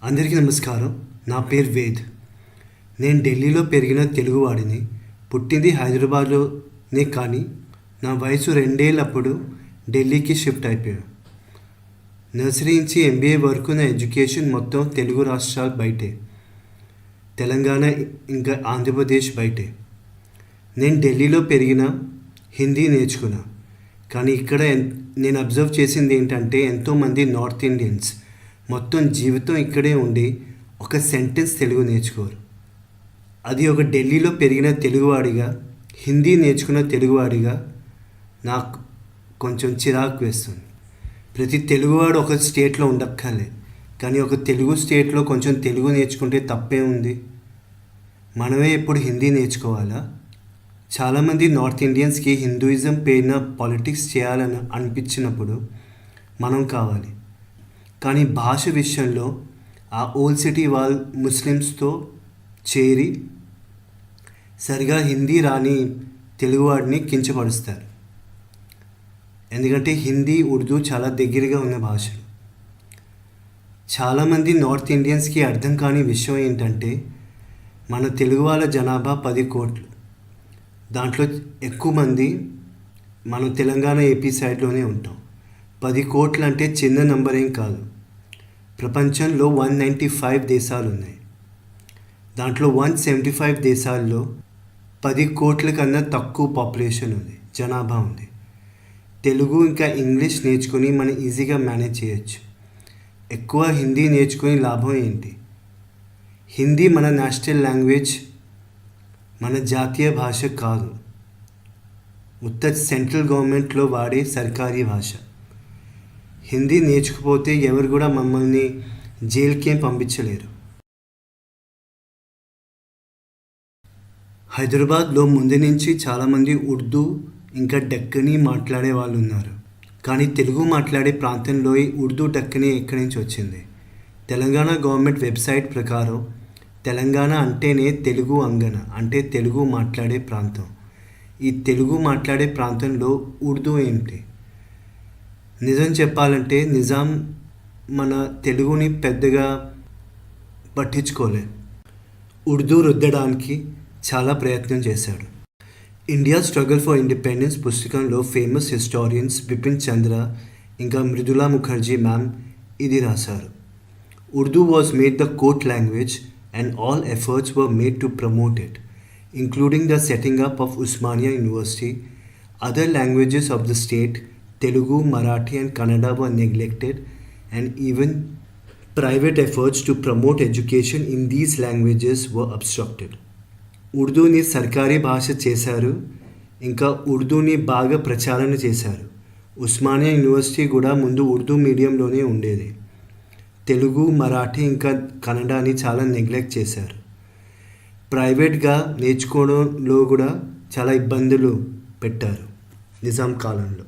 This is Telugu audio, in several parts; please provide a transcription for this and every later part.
అందరికీ నమస్కారం. నా పేరు వేద్. నేను ఢిల్లీలో పెరిగిన తెలుగువాడిని. పుట్టింది హైదరాబాద్లోనే, కానీ నా వయసు 2 ఏళ్ళప్పుడు ఢిల్లీకి షిఫ్ట్ అయిపోయాను. నర్సరీ నుంచి MBA వరకు నా ఎడ్యుకేషన్ మొత్తం తెలుగు రాష్ట్రాలు బయటే, తెలంగాణ ఇంకా ఆంధ్రప్రదేశ్ బయటే. నేను ఢిల్లీలో పెరిగిన, హిందీ నేర్చుకున్నా. కానీ ఇక్కడ నేను అబ్జర్వ్ చేసింది ఏంటంటే, ఎంతోమంది నార్త్ ఇండియన్స్ మొత్తం జీవితం ఇక్కడే ఉండి ఒక సెంటెన్స్ తెలుగు నేర్చుకోరు. అది ఒక ఢిల్లీలో పెరిగిన తెలుగువాడిగా, హిందీ నేర్చుకున్న తెలుగువాడిగా నాకు కొంచెం చిరాకు వేస్తుంది. ప్రతి తెలుగువాడు ఒక స్టేట్లో ఉండక్కర్లే, కానీ ఒక తెలుగు స్టేట్లో కొంచెం తెలుగు నేర్చుకుంటే తప్పే ఉంది. మనమే ఎప్పుడు హిందీ నేర్చుకోవాలా? చాలామంది నార్త్ ఇండియన్స్కి హిందూయిజం పేరున పాలిటిక్స్ చేయాలని అనిపించినప్పుడు మనం కావాలి. కానీ భాష విషయంలో ఆ ఓల్డ్ సిటీ వాళ్ళు ముస్లిమ్స్తో చేరి సరిగా హిందీ రాని తెలుగువాడిని కించపరుస్తారు. ఎందుకంటే హిందీ, ఉర్దూ చాలా దగ్గరగా ఉన్న భాషలు. చాలామంది నార్త్ ఇండియన్స్కి అర్థం కాని విషయం ఏంటంటే, మన తెలుగు వాళ్ళ జనాభా 10 కోట్లు. దాంట్లో ఎక్కువ మంది మనం తెలంగాణ, ఏపీ సైడ్లోనే ఉంటాం. 10 కోట్లు అంటే చిన్న నంబర్ ఏం కాదు. ప్రపంచంలో 195 దేశాలు ఉన్నాయి. దాంట్లో 175 దేశాల్లో 10 కోట్ల కన్నా తక్కువ పాపులేషన్ ఉంది, జనాభా ఉంది. తెలుగు ఇంకా ఇంగ్లీష్ నేర్చుకొని మనం ఈజీగా మేనేజ్ చేయొచ్చు. ఎక్కువ హిందీ నేర్చుకొని లాభం ఏంటి? హిందీ మన నేషనల్ లాంగ్వేజ్, మన జాతీయ భాష కాదు. సెంట్రల్ గవర్నమెంట్లో వాడే సర్కారీ భాష. హిందీ నేర్చుకుపోతే ఎవరు కూడా మమ్మల్ని జైలుకేం పంపించలేరు. హైదరాబాద్లో ముందు నుంచి చాలామంది ఉర్దూ ఇంకా డక్కనీ మాట్లాడే వాళ్ళు ఉన్నారు. కానీ తెలుగు మాట్లాడే ప్రాంతంలో ఈ ఉర్దూ డక్కనీ ఎక్కడి నుంచి వచ్చింది? తెలంగాణ గవర్నమెంట్ వెబ్సైట్ ప్రకారం తెలంగాణ అంటేనే తెలుగు అంగన, అంటే తెలుగు మాట్లాడే ప్రాంతం. ఈ తెలుగు మాట్లాడే ప్రాంతంలో ఉర్దూ ఏంటి? నిజం చెప్పాలంటే నిజాం మన తెలుగుని పెద్దగా పట్టించుకోలే. ఉర్దూ రుద్దడానికి చాలా ప్రయత్నం చేశాడు. ఇండియా స్ట్రగుల్ ఫర్ ఇండిపెండెన్స్ పుస్తకంలో ఫేమస్ హిస్టారియన్స్ బిపిన్ చంద్ర ఇంకా మృదులా ముఖర్జీ మ్యామ్ ఇది రాశారు. Urdu was made the court language and all efforts were made to promote it, including the setting up of Usmania University. Other languages of the state, Telugu, Marathi and Kannada, were neglected, and even private efforts to promote education in these languages were obstructed. ఉర్దూని సర్కారీ భాష చేశారు, ఇంకా ఉర్దూని బాగా ప్రచారణ చేశారు. ఉస్మానియా యూనివర్సిటీ కూడా ముందు ఉర్దూ మీడియంలోనే ఉండేది. తెలుగు, మరాఠీ ఇంకా కన్నడని చాలా నెగ్లెక్ట్ చేశారు. ప్రైవేట్గా నేర్చుకోవడంలో కూడా చాలా ఇబ్బందులు పెట్టారు నిజాం కాలంలో.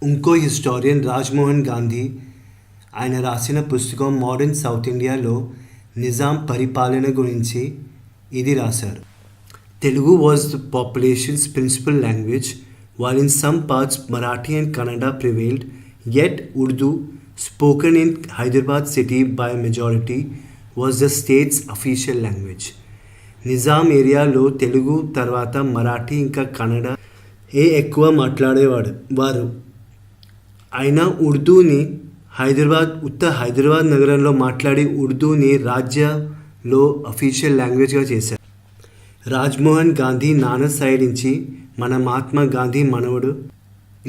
ఇంకో హిస్టారియన్ రాజ్మోహన్ గాంధీ ఆయన రాసిన పుస్తకం మోడర్న్ సౌత్ ఇండియాలో నిజాం పరిపాలన గురించి ఇది రాశారు. Telugu was the populations principal language, while in some parts Marathi and Kannada prevailed, yet Urdu, spoken in Hyderabad city by a majority, was the state's official language. Nizam ఏరియాలో తెలుగు తర్వాత మరాఠీ ఇంకా కన్నడ ఎక్కువ మాట్లాడేవారు. అయినా ఉర్దూని హైదరాబాద్ నగరంలో మాట్లాడి ఉర్దూని రాజ్యంలో అఫీషియల్ లాంగ్వేజ్గా చేశారు. రాజ్మోహన్ గాంధీ నాన్న సైడ్ నుంచి మన మహాత్మా గాంధీ మనవడు,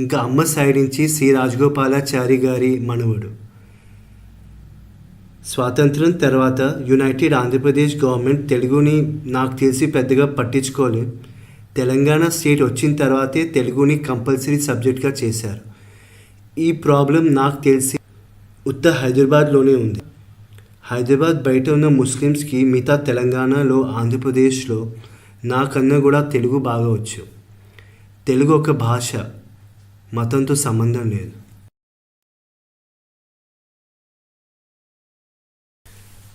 ఇంకా అమ్మ సైడ్ నుంచి సి రాజగోపాలాచారి గారి మనవడు. స్వాతంత్రం తర్వాత యునైటెడ్ ఆంధ్రప్రదేశ్ గవర్నమెంట్ తెలుగుని నాకు తెలిసి పెద్దగా పట్టించుకోలేదు. తెలంగాణ స్టేట్ వచ్చిన తర్వాతే తెలుగుని కంపల్సరీ సబ్జెక్ట్గా చేశారు. ఈ ప్రాబ్లం నాకు తెలిసి హైదరాబాద్లోనే ఉంది. హైదరాబాద్ బయట ఉన్న ముస్లిమ్స్కి మిగతా తెలంగాణలో, ఆంధ్రప్రదేశ్లో నాకన్నా కూడా తెలుగు బాగా వచ్చు. తెలుగు ఒక భాష, మతంతో సంబంధం లేదు.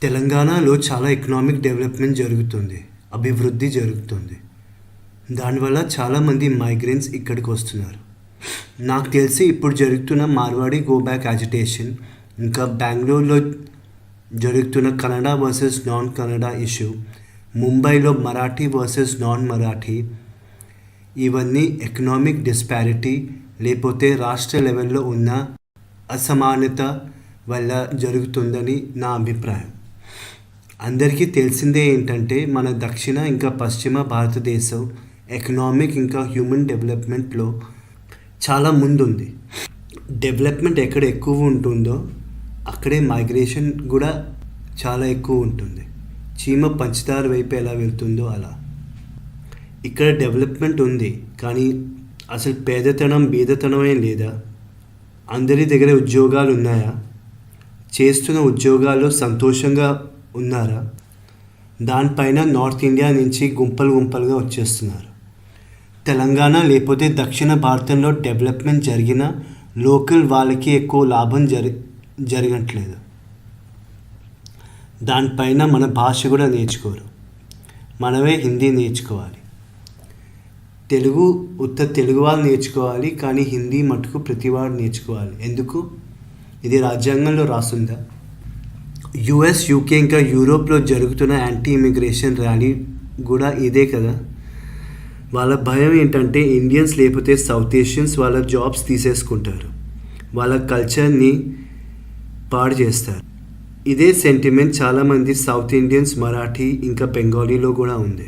తెలంగాణలో చాలా ఎకనామిక్ డెవలప్మెంట్ జరుగుతుంది, అభివృద్ధి జరుగుతుంది. దానివల్ల చాలామంది మైగ్రెంట్స్ ఇక్కడికి వస్తున్నారు. నాకు తెలిసి ఇప్పుడు జరుగుతున్న మార్వాడి గో బ్యాక్ యాజిటేషన్, ఇంకా బెంగళూరులో జరుగుతున్న Kannada versus non Kannada issue, ముంబైలో మరాఠీ వర్సెస్ నాన్ మరాఠీ, ఇవన్నీ ఎకనామిక్ డిస్పారిటీ లేకపోతే రాష్ట్ర లెవెల్లో ఉన్న అసమానత వల్ల జరుగుతుందని నా అభిప్రాయం. అందరికీ తెలిసిందే ఏంటంటే మన దక్షిణ ఇంకా పశ్చిమ భారతదేశం ఎకనామిక్ ఇంకా హ్యూమన్ డెవలప్మెంట్లో చాలా ముందుంది. డెవలప్మెంట్ ఎక్కడ ఎక్కువ ఉంటుందో అక్కడే మైగ్రేషన్ కూడా చాలా ఎక్కువ ఉంటుంది. చీమ పంచదార వైపు ఎలా వెళ్తుందో అలా ఇక్కడ డెవలప్మెంట్ ఉంది, కానీ అసలు పేదతనం బీదతనమే లేదా? అందరి దగ్గర ఉద్యోగాలు ఉన్నాయా? చేస్తున్న ఉద్యోగాల్లో సంతోషంగా ఉన్నారా? దానిపైన నార్త్ ఇండియా నుంచి గుంపలుగా వచ్చేస్తున్నారు. తెలంగాణ లేకపోతే దక్షిణ భారతంలో డెవలప్మెంట్ జరిగిన లోకల్ వాళ్ళకి ఎక్కువ లాభం జరగట్లేదు. దానిపైన మన భాష కూడా నేర్చుకోరు. మనమే హిందీ నేర్చుకోవాలి. తెలుగు వాళ్ళు నేర్చుకోవాలి, కానీ హిందీ మటుకు ప్రతివాడు నేర్చుకోవాలి. ఎందుకు? ఇది రాజ్యాంగంలో రాస్తుందా? యుఎస్, యూకే ఇంకా యూరోప్లో జరుగుతున్న యాంటీ ఇమిగ్రేషన్ ర్యాలీ కూడా ఇదే కదా. వాళ్ళ భయం ఏంటంటే ఇండియన్స్ లేకపోతే సౌత్ ఏషియన్స్ వాళ్ళ జాబ్స్ తీసేసుకుంటారు, వాళ్ళ కల్చర్ని పాడు చేస్తారు. ఇదే సెంటిమెంట్ చాలామంది సౌత్ ఇండియన్స్, మరాఠీ ఇంకా బెంగాలీలో కూడా ఉంది.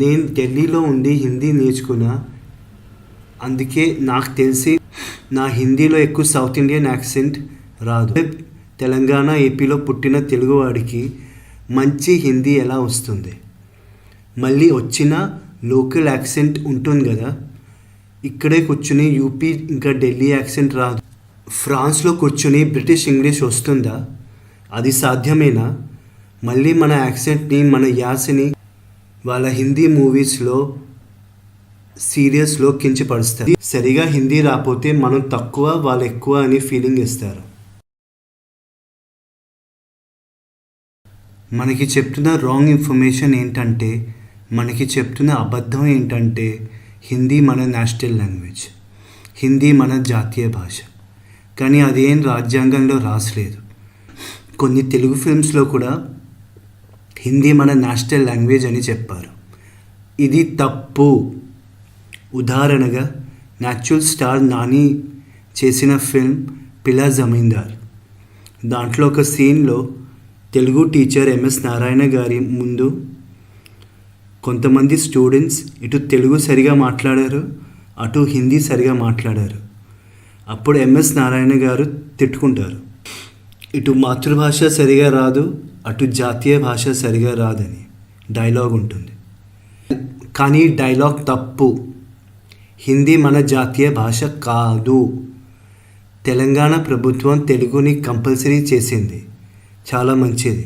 నేను ఢిల్లీలో ఉండి హిందీ నేర్చుకున్నా, అందుకే నాకు తెలిసి నా హిందీలో ఎక్కువ సౌత్ ఇండియన్ యాక్సెంట్ రాదు. తెలంగాణ, ఏపీలో పుట్టిన తెలుగువాడికి మంచి హిందీ ఎలా వస్తుంది? మళ్ళీ వచ్చిన లోకల్ యాక్సెంట్ ఉంటుంది కదా. ఇక్కడే కూర్చుని యూపీ ఇంకా ఢిల్లీ యాక్సెంట్ రాదు. ఫ్రాన్స్లో కూర్చుని బ్రిటిష్ ఇంగ్లీష్ వస్తుందా? అది సాధ్యమేనా? మళ్ళీ మన యాక్సెంట్ని, మన యాసని వాళ్ళ హిందీ మూవీస్లో, సీరియల్స్లో కించపరుస్తారు. సరిగా హిందీ రాకపోతే మనం తక్కువ, వాళ్ళు ఎక్కువ అని ఫీలింగ్ ఇస్తారు. మనకి చెప్తున్న రాంగ్ ఇన్ఫర్మేషన్ ఏంటంటే, మనకి చెప్తున్న అబద్ధం ఏంటంటే హిందీ మన నేషనల్ లాంగ్వేజ్, హిందీ మన జాతీయ భాష. కానీ అదేం రాజ్యాంగంలో రాసలేదు. కొన్ని తెలుగు ఫిల్మ్స్లో కూడా హిందీ మన నేషనల్ లాంగ్వేజ్ అని చెప్పారు. ఇది తప్పు. ఉదాహరణగా న్యాచురల్ స్టార్ నాని చేసిన ఫిల్మ్ పిల్ల జమీందార్, దాంట్లో ఒక సీన్లో తెలుగు టీచర్ ఎంఎస్ నారాయణ గారి ముందు కొంతమంది స్టూడెంట్స్ ఇటు తెలుగు సరిగా మాట్లాడారు, అటు హిందీ సరిగా మాట్లాడారు. అప్పుడు ఎంఎస్ నారాయణ గారు తిట్టుకుంటారు, ఇటు మాతృభాష సరిగా రాదు, అటు జాతీయ భాష సరిగా రాదని డైలాగ్ ఉంటుంది. కానీ డైలాగ్ తప్పు. హిందీ మన జాతీయ భాష కాదు. తెలంగాణ ప్రభుత్వం తెలుగుని కంపల్సరీ చేసింది, చాలా మంచిది.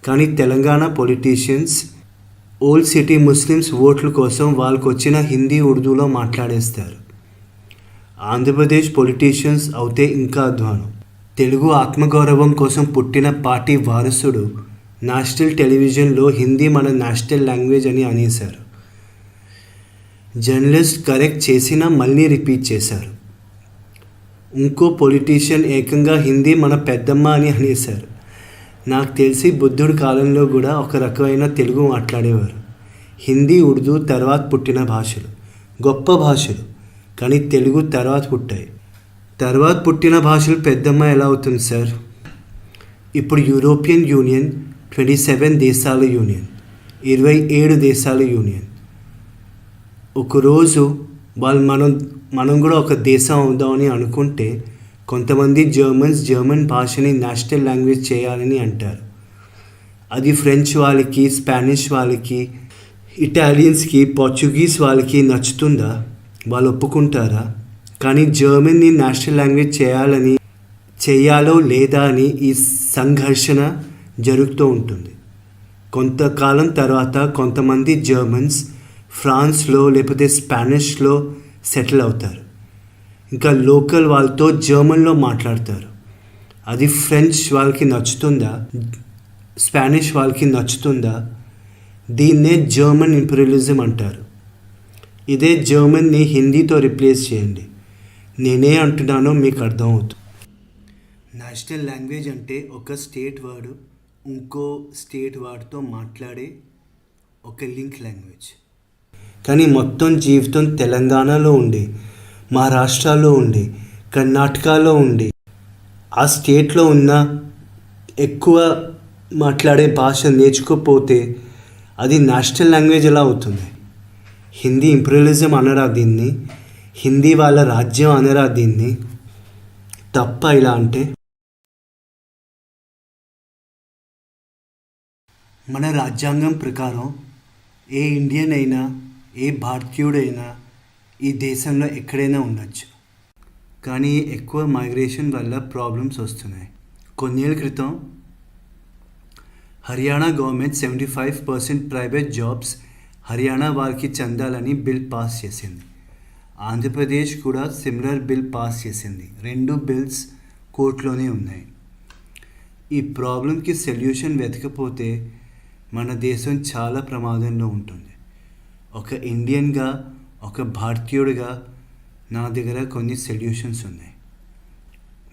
కానీ Telangana politicians old city Muslims ఓట్ల కోసం వాళ్ళకు వచ్చిన హిందీ ఉర్దూలో మాట్లాడేస్తారు. ఆంధ్రప్రదేశ్ పొలిటీషియన్స్ అయితే ఇంకా అధ్వానం. తెలుగు ఆత్మగౌరవం కోసం పుట్టిన పార్టీ వారసుడు నేషనల్ టెలివిజన్లో హిందీ మన నేషనల్ లాంగ్వేజ్ అని అనేశారు. జర్నలిస్ట్ కరెక్ట్ చేసినా మళ్ళీ రిపీట్ చేశారు. ఇంకో పొలిటీషియన్ ఏకంగా హిందీ మన పెద్దమ్మ అని అనేశారు. నాకు తెలిసి బుద్ధుడి కాలంలో కూడా ఒక రకమైన తెలుగు మాట్లాడేవారు. హిందీ, ఉర్దూ తర్వాత పుట్టిన భాషలు, గొప్ప భాషలు, కానీ తెలుగు తర్వాత పుట్టాయి. తర్వాత పుట్టిన భాషలు పెద్దమ్మ ఎలా అవుతుంది సార్? ఇప్పుడు యూరోపియన్ యూనియన్ 27 దేశాల యూనియన్, 27 దేశాల యూనియన్. ఒకరోజు మనం కూడా ఒక దేశం అవుదామని అనుకుంటే కొంతమంది జర్మన్ భాషని నేషనల్ లాంగ్వేజ్ చేయాలని అంటారు. అది ఫ్రెంచ్ వాళ్ళకి, స్పానిష్ వాళ్ళకి, ఇటాలియన్స్కి, పోర్చుగీస్ వాళ్ళకి నచ్చుతుందా? వాళ్ళు ఒప్పుకుంటారా? కానీ జర్మన్ని నేషనల్ లాంగ్వేజ్ చేయాలో లేదా అని ఈ సంఘర్షణ జరుగుతూ ఉంటుంది. కొంతకాలం తర్వాత కొంతమంది జర్మన్స్ ఫ్రాన్స్లో లేకపోతే స్పానిష్లో సెటిల్ అవుతారు. ఇంకా లోకల్ వాళ్ళతో జర్మన్లో మాట్లాడతారు. అది ఫ్రెంచ్ వాళ్ళకి నచ్చుతుందా? స్పానిష్ వాళ్ళకి నచ్చుతుందా? దీన్నే జర్మన్ ఇంపీరియలిజం అంటారు. ఇదే జర్మన్ని హిందీతో రిప్లేస్ చేయండి. నేనే అంటున్నానో మీకు అర్థమవుతుంది. నేషనల్ లాంగ్వేజ్ అంటే ఒక స్టేట్ వాడు ఇంకో స్టేట్ వాడితో మాట్లాడే ఒక లింక్ లాంగ్వేజ్. కానీ మొత్తం జీవితం తెలంగాణలో ఉండి, మహారాష్ట్రలో ఉండి, కర్ణాటకలో ఉండి, ఆ స్టేట్లో ఉన్న ఎక్కువ మాట్లాడే భాష నేర్చుకోకపోతే అది నేషనల్ లాంగ్వేజ్ ఎలా అవుతుంది? హిందీ ఇంపీరియలిజం అనరా దీన్ని? హిందీ వాళ్ళ రాజ్యం అనరా దీన్ని? తప్ప ఇలా అంటే? మన రాజ్యాంగం ప్రకారం ఏ ఇండియన్ అయినా, ఏ భారతీయుడైనా ఈ దేశంలో ఎక్కడైనా ఉండొచ్చు. కానీ ఎక్కువ మైగ్రేషన్ వల్ల ప్రాబ్లమ్స్ వస్తున్నాయి. కొన్నేళ్ళ క్రితం Haryana government 75% private jobs Haryana వారికి చెందాలని బిల్ పాస్ చేసింది. ఆంధ్రప్రదేశ్ కూడా సిమిలర్ బిల్ పాస్ చేసింది. 2 బిల్స్ కోర్టులోనే ఉన్నాయి. ఈ ప్రాబ్లంకి సొల్యూషన్ వెతకపోతే మన దేశం చాలా ప్రమాదంలో ఉంటుంది. ఒక ఇండియన్గా, ఒక భారతీయుడిగా నా దగ్గర కొన్ని సొల్యూషన్స్ ఉన్నాయి.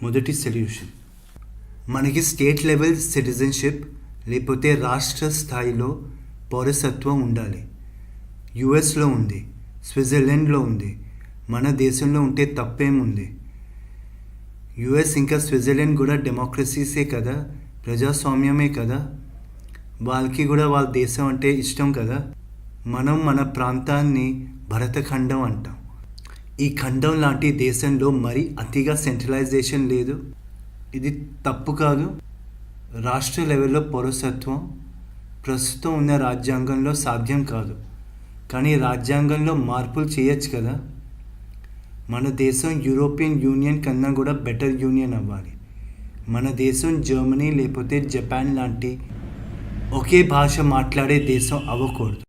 మొదటి సొల్యూషన్, మనకి స్టేట్ లెవెల్ సిటిజన్షిప్ లేకపోతే రాష్ట్ర స్థాయిలో పౌరసత్వం ఉండాలి. యుఎస్లో ఉంది, స్విట్జర్లాండ్లో ఉంది, మన దేశంలో ఉంటే తప్పేముంది? యుఎస్ ఇంకా స్విట్జర్లాండ్ కూడా డెమోక్రసీసే కదా, ప్రజాస్వామ్యమే కదా, వాళ్ళకి కూడా వాళ్ళ దేశం అంటే ఇష్టం కదా. మనం మన ప్రాంతాన్ని భరతఖండం అంటాం. ఈ ఖండం లాంటి దేశంలో మరి అతిగా సెంట్రలైజేషన్ లేదు. ఇది తప్పు కాదు. రాష్ట్ర లెవెల్లో పౌరసత్వం ప్రస్తుతం ఉన్న రాజ్యాంగంలో సాధ్యం కాదు. కానీ రాజ్యాంగంలో మార్పులు చేయొచ్చు కదా. మన దేశం యూరోపియన్ యూనియన్ కన్నా కూడా బెటర్ యూనియన్ అవ్వాలి. మన దేశం జర్మనీ లేకపోతే జపాన్ లాంటి ఒకే భాష మాట్లాడే దేశం అవ్వకూడదు.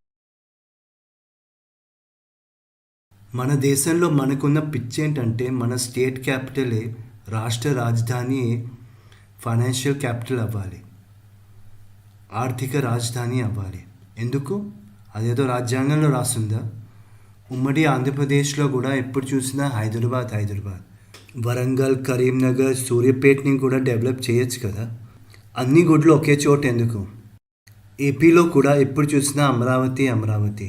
మన దేశంలో మనకున్న పిచ్చి ఏంటంటే మన స్టేట్ క్యాపిటలే, రాష్ట్ర రాజధాని ఫైనాన్షియల్ క్యాపిటల్ అవ్వాలి, ఆర్థిక రాజధాని అవ్వాలి. ఎందుకు? అదేదో రాజ్యాంగంలో రాస్తుందా? ఉమ్మడి ఆంధ్రప్రదేశ్లో కూడా ఎప్పుడు చూసినా హైదరాబాద్, వరంగల్, కరీంనగర్, సూర్యాపేటని కూడా డెవలప్ చేయొచ్చు కదా. అన్ని గుడ్లు ఒకే చోట ఎందుకు? ఏపీలో కూడా ఎప్పుడు చూసినా అమరావతి.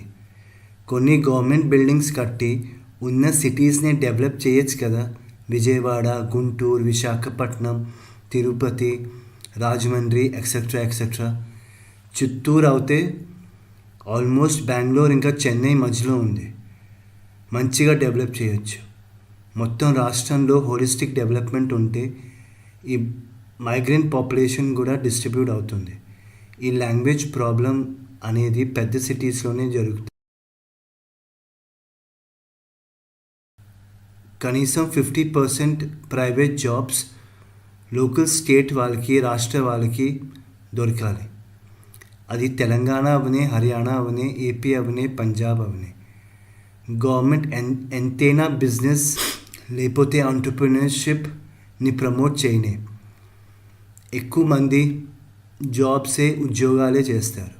కొన్ని గవర్నమెంట్ బిల్డింగ్స్ కట్టి ఉన్న సిటీస్ని డెవలప్ చేయొచ్చు కదా. విజయవాడ, గుంటూరు, విశాఖపట్నం, తిరుపతి, రాజమండ్రి ఎక్సెట్రా. చిత్తూరు అయితే ఆల్మోస్ట్ బెంగళూరు ఇంకా చెన్నై మధ్యలో ఉంది. మంచిగా డెవలప్ చేయొచ్చు. మొత్తం రాష్ట్రంలో హోలిస్టిక్ డెవలప్మెంట్ ఉంటే ఈ మైగ్రెంట్ పాపులేషన్ కూడా డిస్ట్రిబ్యూట్ అవుతుంది. ఈ లాంగ్వేజ్ ప్రాబ్లం అనేది పెద్ద సిటీస్లోనే జరుగుతుంది. కనీసం 50% ప్రైవేట్ జాబ్స్ లోకల్ స్టేట్ వాళ్ళకి, రాష్ట్ర వాళ్ళకి దొరకాలి. అది తెలంగాణ అవనే, హర్యానా అవనే, ఏపీ అవనే, పంజాబ్ అవనే. గవర్నమెంట్ ఎంతైనా బిజినెస్ లేకపోతే ఆంటర్ప్రినర్షిప్ని ప్రమోట్ చేయనే. ఎక్కువ మంది జాబ్సే, ఉద్యోగాలే చేస్తారు.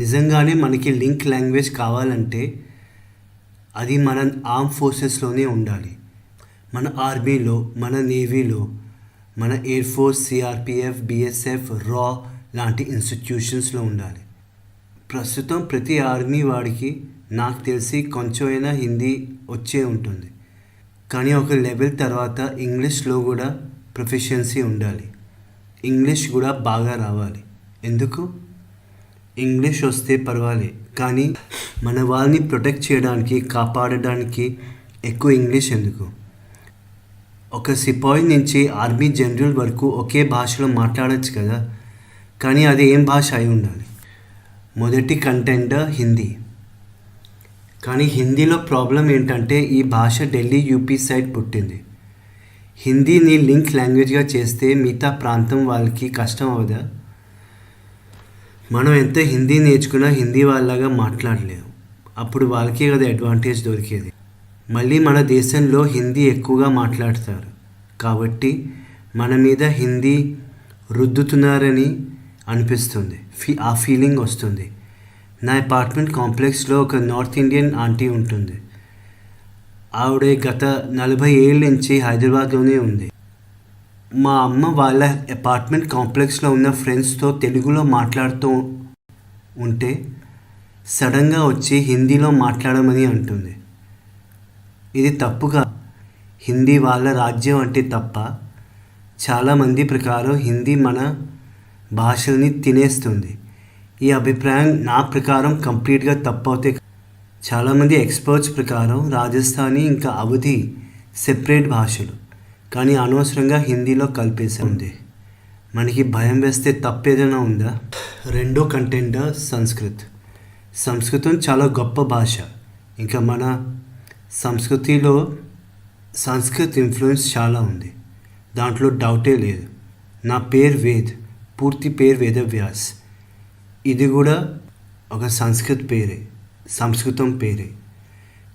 నిజంగానే మనకి లింక్ లాంగ్వేజ్ కావాలంటే అది మన ఆర్మ్ ఫోర్సెస్లోనే ఉండాలి. మన ఆర్మీలో, మన నేవీలో, మన ఎయిర్ ఫోర్స్, సిఆర్పిఎఫ్, బిఎస్ఎఫ్, రా లాంటి ఇన్స్టిట్యూషన్స్లో ఉండాలి. ప్రస్తుతం ప్రతి ఆర్మీ వాడికి నాకు తెలిసి కొంచెమైనా హిందీ వచ్చే ఉంటుంది. కానీ ఒక లెవెల్ తర్వాత ఇంగ్లీష్లో కూడా ప్రొఫిషియన్సీ ఉండాలి. ఇంగ్లీష్ కూడా బాగా రావాలి. ఎందుకు? ఇంగ్లీష్ వస్తే పర్వాలేదు, కానీ మన వాళ్ళని ప్రొటెక్ట్ చేయడానికి, కాపాడడానికి ఎక్కువ ఇంగ్లీష్ ఎందుకు? ఒక సిపాయి నుంచి ఆర్మీ జనరల్ వరకు ఒకే భాషలో మాట్లాడచ్చు కదా. కానీ అది ఏం భాష అయి ఉండాలి? మొదటి కంటెండర్ హిందీ. కానీ హిందీలో ప్రాబ్లం ఏంటంటే ఈ భాష ఢిల్లీ, యూపీ సైడ్ పుట్టింది. హిందీని లింక్ లాంగ్వేజ్గా చేస్తే మిగతా ప్రాంతం వాళ్ళకి కష్టం అవదా? మనం ఎంత హిందీ నేర్చుకున్నా హిందీ వాళ్ళలాగా మాట్లాడలేము. అప్పుడు వాళ్ళకే కదా అడ్వాంటేజ్ దొరికేది. మళ్ళీ మన దేశంలో హిందీ ఎక్కువగా మాట్లాడతారు కాబట్టి మన మీద హిందీ రుద్దుతున్నారని అనిపిస్తుంది. ఆ ఫీలింగ్ వస్తుంది. నా అపార్ట్మెంట్ కాంప్లెక్స్లో ఒక నార్త్ ఇండియన్ ఆంటీ ఉంటుంది. ఆవిడ గత 40 ఏళ్ళ నుంచి హైదరాబాద్లోనే ఉంది. మా అమ్మ వాళ్ళ అపార్ట్మెంట్ కాంప్లెక్స్లో ఉన్న ఫ్రెండ్స్తో తెలుగులో మాట్లాడుతూ ఉంటే సడన్గా వచ్చి హిందీలో మాట్లాడమని అంటుంది. ఇది తప్పుగా, హిందీ వాళ్ళ రాజ్యం అంటే తప్ప. చాలామంది ప్రకారం హిందీ మన భాషల్ని తినేస్తుంది. ఈ అభిప్రాయం నా ప్రకారం కంప్లీట్గా తప్పవుతే. చాలామంది ఎక్స్పర్ట్స్ ప్రకారం రాజస్థానీ ఇంకా అవధి సెపరేట్ భాషలు, కానీ అనవసరంగా హిందీలో కలిపేసింది. మనకి భయం వేస్తే తప్పేదైనా ఉందా? రెండో కంటెండర్ సంస్కృత్. సంస్కృతం చాలా గొప్ప భాష. ఇంకా మన సంస్కృతిలో సంస్కృత్ ఇన్ఫ్లుయెన్స్ చాలా ఉంది, దాంట్లో డౌటే లేదు. నా పేరు వేద్, పూర్తి పేరు వేదవ్యాస్. ఇది కూడా ఒక సంస్కృతం పేరే.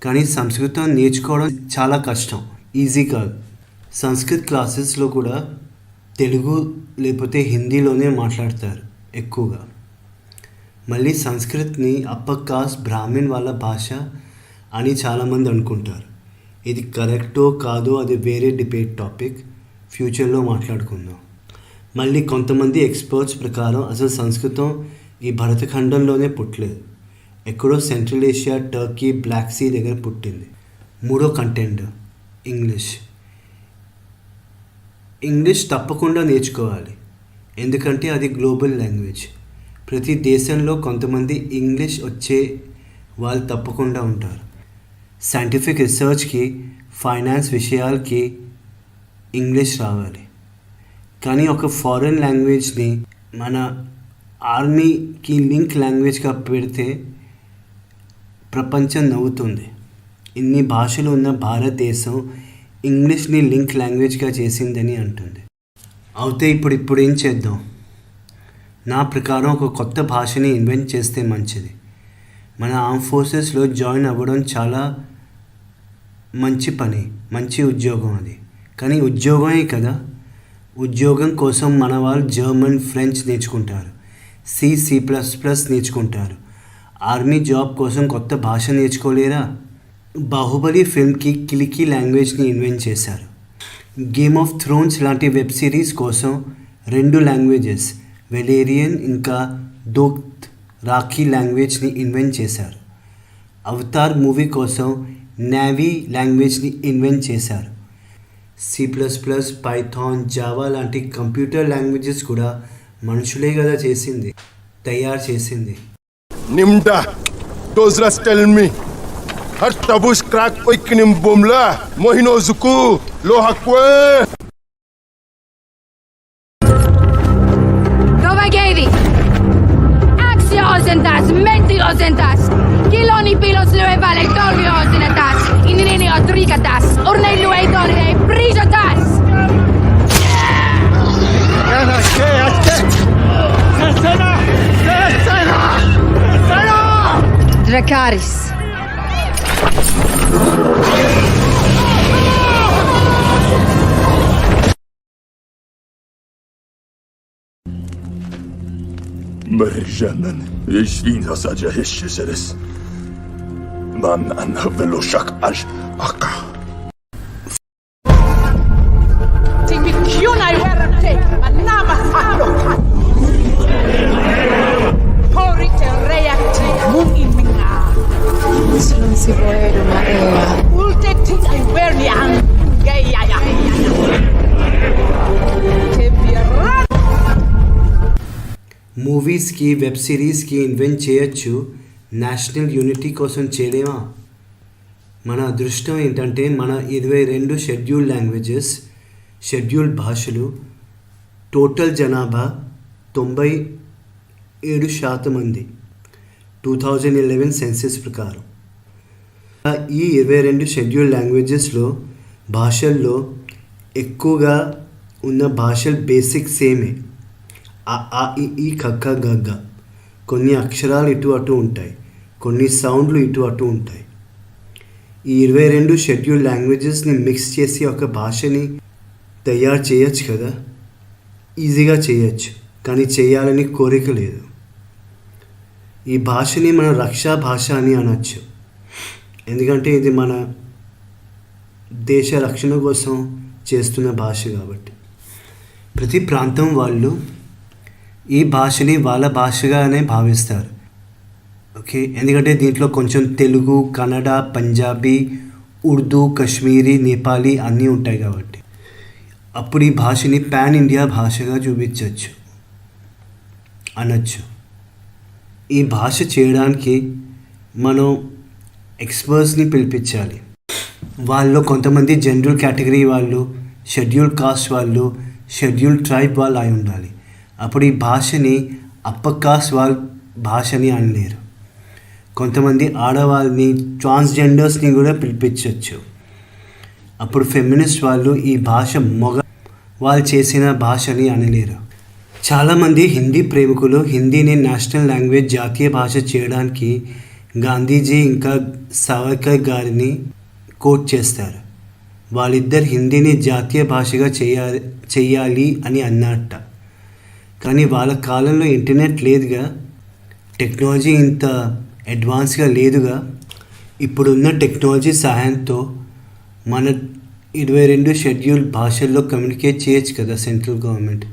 కానీ సంస్కృతం నేర్చుకోవడం చాలా కష్టం, ఈజీ కాదు. సంస్కృత్ క్లాసెస్లో కూడా తెలుగు లేకపోతే హిందీలోనే మాట్లాడతారు ఎక్కువగా. మళ్ళీ సంస్కృత్ని అప్పర్ కాస్ట్ బ్రాహ్మణ్ వాళ్ళ భాష అని చాలామంది అనుకుంటారు. ఇది కరెక్టో కాదో అది వేరే డిబేట్ టాపిక్, ఫ్యూచర్లో మాట్లాడుకుందాం. మళ్ళీ కొంతమంది ఎక్స్పర్ట్స్ ప్రకారం అసలు సంస్కృతం ఈ భరతఖండంలోనే పుట్టలేదు, ఎక్కడో central Asia, Turkey, Black Sea దగ్గర పుట్టింది. మూడో కంటెండర్ ఇంగ్లీష్ తప్పకుండా నేర్చుకోవాలి, ఎందుకంటే అది గ్లోబల్ లాంగ్వేజ్. ప్రతి దేశంలో కొంతమంది ఇంగ్లీష్ వచ్చే వాళ్ళు తప్పకుండా ఉంటారు. సైంటిఫిక్ రీసెర్చ్కి, ఫైనాన్స్ విషయాలకి ఇంగ్లీష్ రావాలి. కానీ ఒక ఫారెన్ లాంగ్వేజ్ని మన ఆర్మీకి లింక్ లాంగ్వేజ్గా పెడితే ప్రపంచం నవ్వుతుంది. ఇన్ని భాషలు ఉన్న భారతదేశం ఇంగ్లీష్ని లింక్ లాంగ్వేజ్గా చేసిందని అంటుంది. అయితే ఇప్పుడు ఏం చేద్దాం? నా ప్రకారం ఒక కొత్త భాషని ఇన్వెంట్ చేస్తే మంచిది. మన ఆర్మ్ ఫోర్సెస్లో జాయిన్ అవ్వడం చాలా మంచి పని, మంచి ఉద్యోగం అది. కానీ ఉద్యోగమే కదా, ఉద్యోగం కోసం మన వాళ్ళు జర్మన్, ఫ్రెంచ్ నేర్చుకుంటారు, C++ నేర్చుకుంటారు. ఆర్మీ జాబ్ కోసం కొత్త భాష నేర్చుకోలేరా? బాహుబలి ఫిల్మ్కి కిలికి లాంగ్వేజ్ని ఇన్వెంట్ చేశారు. గేమ్ ఆఫ్ థ్రోన్స్ లాంటి వెబ్ సిరీస్ కోసం 2 లాంగ్వేజెస్, వెలేరియన్ ఇంకా దోరాఖీ లాంగ్వేజ్ని ఇన్వెంట్ చేశారు. అవతార్ మూవీ కోసం నావీ లాంగ్వేజ్ని ఇన్వెంట్ చేశారు. C++, పైథాన్, జావా లాంటి కంప్యూటర్ లాంగ్వేజెస్ కూడా మనుషులే కదా తయారు చేసింది. Nimda, Dozras tell me. Har tabush crack oikinim bomla, mohino zuku, lohakwe. Dovaghevi! Axiosentas, mentiosentas, kiloni pilos lyövä torviosenetas, inini otrikatas, urneilu ei torhei prisotas! Dracarys. Merjanen, jeśli w zasadzie jeszcze zaraz. Mam na wyloszak aż aka. Tibikiuna werte, manama haklo. Porite reakti, mun iminga. Muslim si Boero Maea. Ulte ting I wear ni ang gaya ya. Kebiran. మూవీస్కి, వెబ్ సిరీస్కి ఇన్వెంట్ చేయొచ్చు, నేషనల్ యూనిటీ కోసం చేయలేమా? మన అదృష్టం ఏంటంటే మన 22 షెడ్యూల్డ్ లాంగ్వేజెస్, షెడ్యూల్డ్ భాషలు, టోటల్ జనాభా 97% మంది 2011 సెన్సెస్ ప్రకారం. ఈ 22 షెడ్యూల్డ్ లాంగ్వేజెస్లో భాషల్లో ఎక్కువగా ఉన్న భాషలు బేసిక్ సేమే. ఆ ఈ కక్క గగ్గ. కొన్ని అక్షరాలు ఇటు అటు ఉంటాయి, కొన్ని సౌండ్లు ఇటు అటు ఉంటాయి. ఈ 22 షెడ్యూల్డ్ లాంగ్వేజెస్ని మిక్స్ చేసి ఒక భాషని తయారు చేయొచ్చు కదా, ఈజీగా చేయొచ్చు. కానీ చేయాలని కోరిక లేదు. ఈ భాషని మన రక్షా భాష అని అనొచ్చు, ఎందుకంటే ఇది మన దేశ రక్షణ కోసం చేస్తున్న భాష కాబట్టి ప్రతి ప్రాంతం వాళ్ళు ఈ భాషని వాళ్ళ భాషగానే భావిస్తారు. ఓకే, ఎందుకంటే దీంట్లో కొంచెం తెలుగు, కన్నడ, పంజాబీ, ఉర్దూ, కశ్మీరీ, నేపాలీ అన్నీ ఉంటాయి కాబట్టి అప్పుడు ఈ భాషని పాన్ ఇండియా భాషగా చూపించవచ్చు అనొచ్చు. ఈ భాష చేయడానికి మనం ఎక్స్పర్ట్స్ని పిలిపించాలి. వాళ్ళు కొంతమంది జనరల్ కేటగిరీ వాళ్ళు, షెడ్యూల్ కాస్ట్ వాళ్ళు, షెడ్యూల్ ట్రైబ్ వాళ్ళు అయి ఉండాలి. అప్పుడు ఈ భాషని అప్పర్ కాస్ట్ వాళ్ళ భాషని అనలేరు. కొంతమంది ఆడవాళ్ళని, ట్రాన్స్జెండర్స్ని కూడా పిలిపించవచ్చు. అప్పుడు ఫెమినిస్ట్ వాళ్ళు ఈ భాష మగ వాళ్ళు చేసిన భాషని అనలేరు. చాలామంది హిందీ ప్రేమికులు హిందీని నేషనల్ లాంగ్వేజ్, జాతీయ భాష చేయడానికి గాంధీజీ ఇంకా సావర్కర్ గారిని కోట్ చేస్తారు. వాళ్ళిద్దరు హిందీని జాతీయ భాషగా చెయ్యాలి అని అన్నట్ట. కానీ వాళ్ళ కాలంలో ఇంటర్నెట్ లేదుగా, టెక్నాలజీ ఇంత అడ్వాన్స్గా లేదుగా. ఇప్పుడున్న టెక్నాలజీ సహాయంతో మన 22 షెడ్యూల్ భాషల్లో కమ్యూనికేట్ చేయొచ్చు కదా సెంట్రల్ గవర్నమెంట్.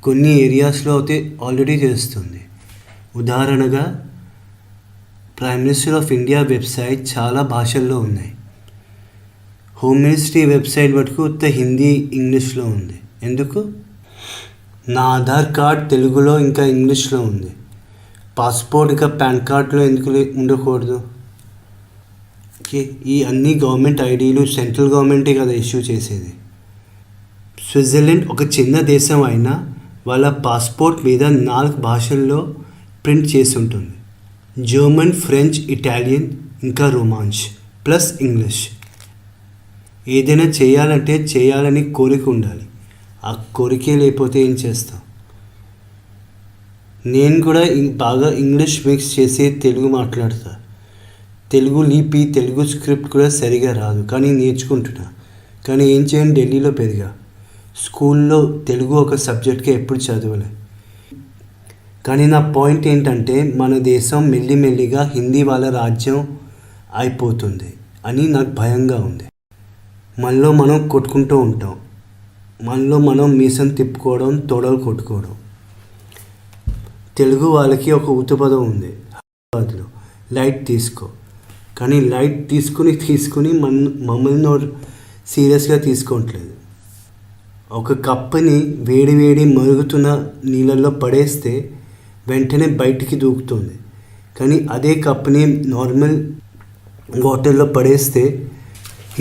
కొన్ని ఏరియాస్లో అయితే ఆల్రెడీ చేస్తుంది. ఉదాహరణగా prime minister of India website చాలా భాషల్లో ఉన్నాయి. హోమ్ మినిస్ట్రీ వెబ్సైట్ మటుకు ఉత్త హిందీ, ఇంగ్లీష్లో ఉంది. ఎందుకు? నా ఆధార్ కార్డ్ తెలుగులో ఇంకా ఇంగ్లీష్లో ఉంది. పాస్పోర్ట్ ఇంకా పాన్ కార్డులో ఎందుకు ఉండకూడదు? ఓకే, ఈ అన్ని గవర్నమెంట్ ఐడీలు సెంట్రల్ గవర్నమెంటే కదా ఇష్యూ చేసేది. స్విట్జర్లాండ్ ఒక చిన్న దేశం అయినా వాళ్ళ పాస్పోర్ట్ మీద 4 భాషల్లో ప్రింట్ చేసి ఉంటుంది. జర్మన్, ఫ్రెంచ్, ఇటాలియన్ ఇంకా రోమాన్స్ ప్లస్ ఇంగ్లీష్. ఏదైనా చేయాలంటే చేయాలని కోరిక ఉండాలి. ఆ కోరికే లేకపోతే ఏం చేస్తాం? నేను కూడా బాగా ఇంగ్లీష్ మిక్స్ చేసి తెలుగు మాట్లాడతా. తెలుగు లిపి, తెలుగు స్క్రిప్ట్ కూడా సరిగా రాదు, కానీ నేర్చుకుంటున్నా. కానీ ఏం చేయను, ఢిల్లీలో పెరిగా. స్కూల్లో తెలుగు ఒక సబ్జెక్ట్గా ఎప్పుడు చదవలే. కానీ నా పాయింట్ ఏంటంటే మన దేశం మెల్లిమెల్లిగా హిందీ వాళ్ళ రాజ్యం అయిపోతుంది అని నాకు భయంగా ఉంది. మనలో మనం కొట్టుకుంటూ ఉంటాం. మనలో మనం మీసం తిప్పుకోవడం, తొడలు కొట్టుకోవడం. తెలుగు వాళ్ళకి ఒక ఉతుపదం ఉంది హైదరాబాద్లో, లైట్ తీసుకో. కానీ లైట్ తీసుకుని మమ్మల్ని సీరియస్గా తీసుకోవట్లేదు. ఒక కప్పుని వేడి మరుగుతున్న నీళ్ళల్లో పడేస్తే వెంటనే బయటికి దూకుతుంది. కానీ అదే కప్పుని నార్మల్ వాటర్లో పడేస్తే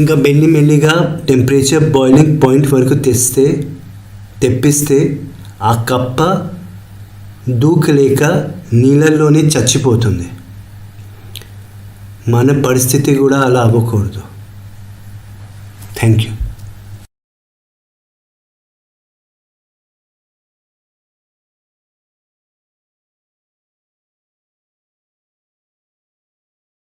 ఇంకా మెల్లిమెల్లిగా టెంపరేచర్ బాయిలింగ్ పాయింట్ వరకు తెప్పిస్తే ఆ కప్ప దూకలేక నీళ్ళల్లోనే చచ్చిపోతుంది. మన పరిస్థితి కూడా అలా అవ్వకూడదు. Thank you.